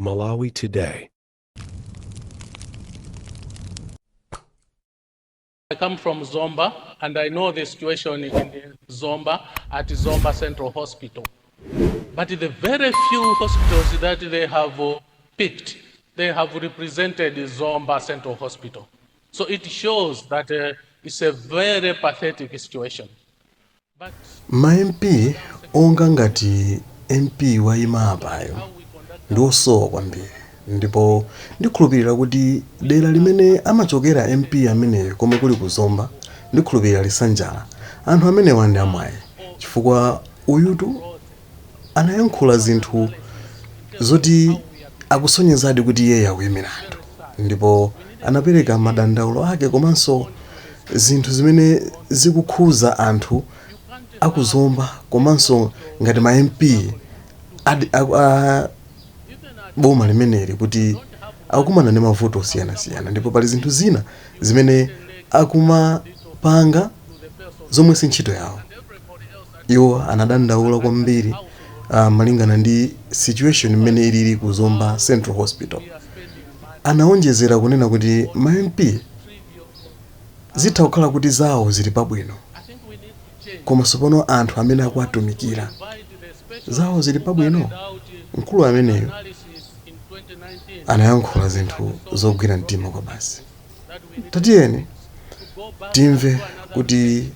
Malawi Today. I come from Zomba, and I know the situation in Zomba at Zomba Central Hospital. But the very few hospitals that they have picked, they have represented Zomba Central Hospital. So it shows that it's a very pathetic situation. But ma MP onga ngati MP wayima apayo ndi osowa kwambiri, ndipo ndikhulupirira kuti dera limene amachokera MP ameneyo komwe kuli ku Zomba ndikhulupirira lisanjala anthu amenewa ndi amwayi, chifukwa uyutu anayankhula zinthu zoti akusonyezadi kuti iye akuyimira anthu, ndipo anapereka madandaulo ake komanso zinthu zimene zikukhuza anthu akuzomba komanso ngati ma MP boma limeneli kuti akumana ndi mavuto osiyanasiyana, ndipo pali zinthu zina zimene akumapanga zomwe si ntchito yawo. Iwo anadandaula kwambiri malingana ndi situation imene ilili ku Zomba Central Hospital. Anaonjezera kunena kuti ma MP zitha kukhala kuti zawo zili pabwino, koma sopano anthu amene akuwatumikira zawo zili pabwino. Mkulu ameneyo anayankhula zinthu zogwira mtima kwa basi. Tatiyeni timve kuti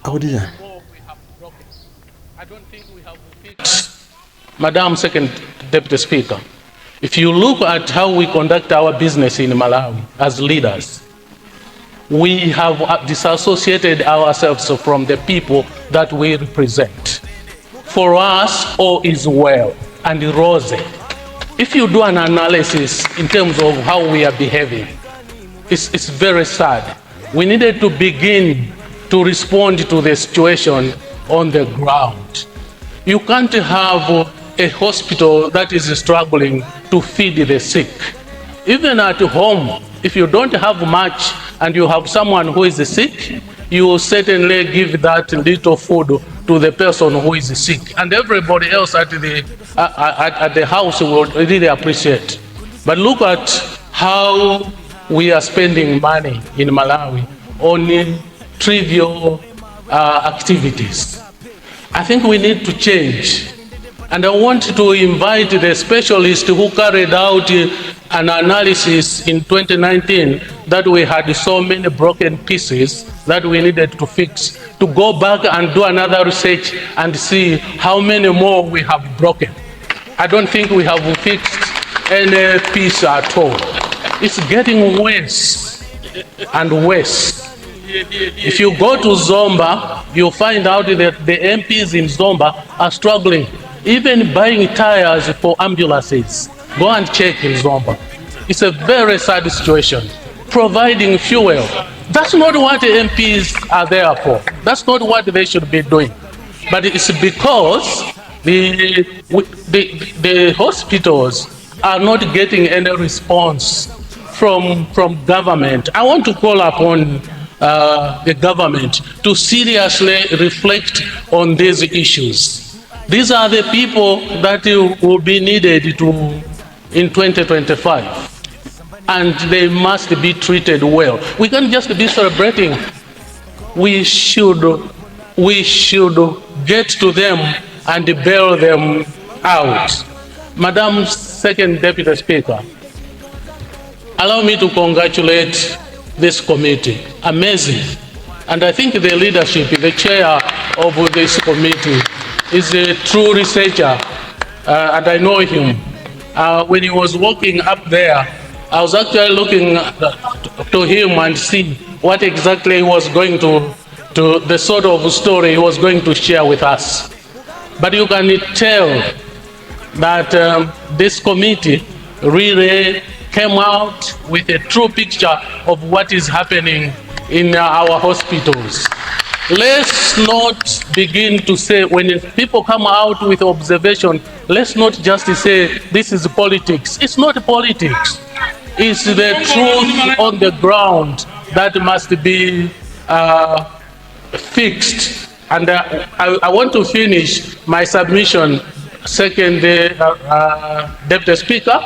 akuti chani. Madam Second Deputy Speaker, if you look at how we conduct our business in Malawi as leaders, we have disassociated ourselves from the people that we represent. For us, all is well and rosy. If you do an analysis in terms of how we are behaving, it's very sad. We needed to begin to respond to the situation on the ground. You can't have a hospital that is struggling to feed the sick. Even at home, if you don't have much and you have someone who is sick, you will certainly give that little food to the person who is sick, and everybody else at the house will really appreciate. But look at how we are spending money in Malawi on trivial activities. I think we need to change. And I want to invite the specialist who carried out an analysis in 2019 that we had so many broken pieces that we needed to fix, to go back and do another research and see how many more we have broken. I don't think we have fixed any piece at all. It's getting worse and worse. If you go to Zomba, you'll find out that the MPs in Zomba are struggling, even buying tires for ambulances. Go and check in Zomba. It's a very sad situation. Providing fuel. That's not what MPs are there for. That's not what they should be doing. But it's because the hospitals are not getting any response from government. I want to call upon the government to seriously reflect on these issues. These are the people that will be needed in 2025. And they must be treated well. We can't just be celebrating. We should get to them and bail them out. Madam Second Deputy Speaker, allow me to congratulate this committee. Amazing. And I think the leadership, the chair of this committee, is a true researcher, and I know him. When he was walking up there, I was actually looking to him and see what exactly he was going to the sort of story he was going to share with us. But you can tell that this committee really came out with a true picture of what is happening in our hospitals. Let's not begin to say, when people come out with observation, let's not just say this is politics. It's not politics. It's the truth on the ground that must be fixed. And I want to finish my submission Second, Deputy Speaker,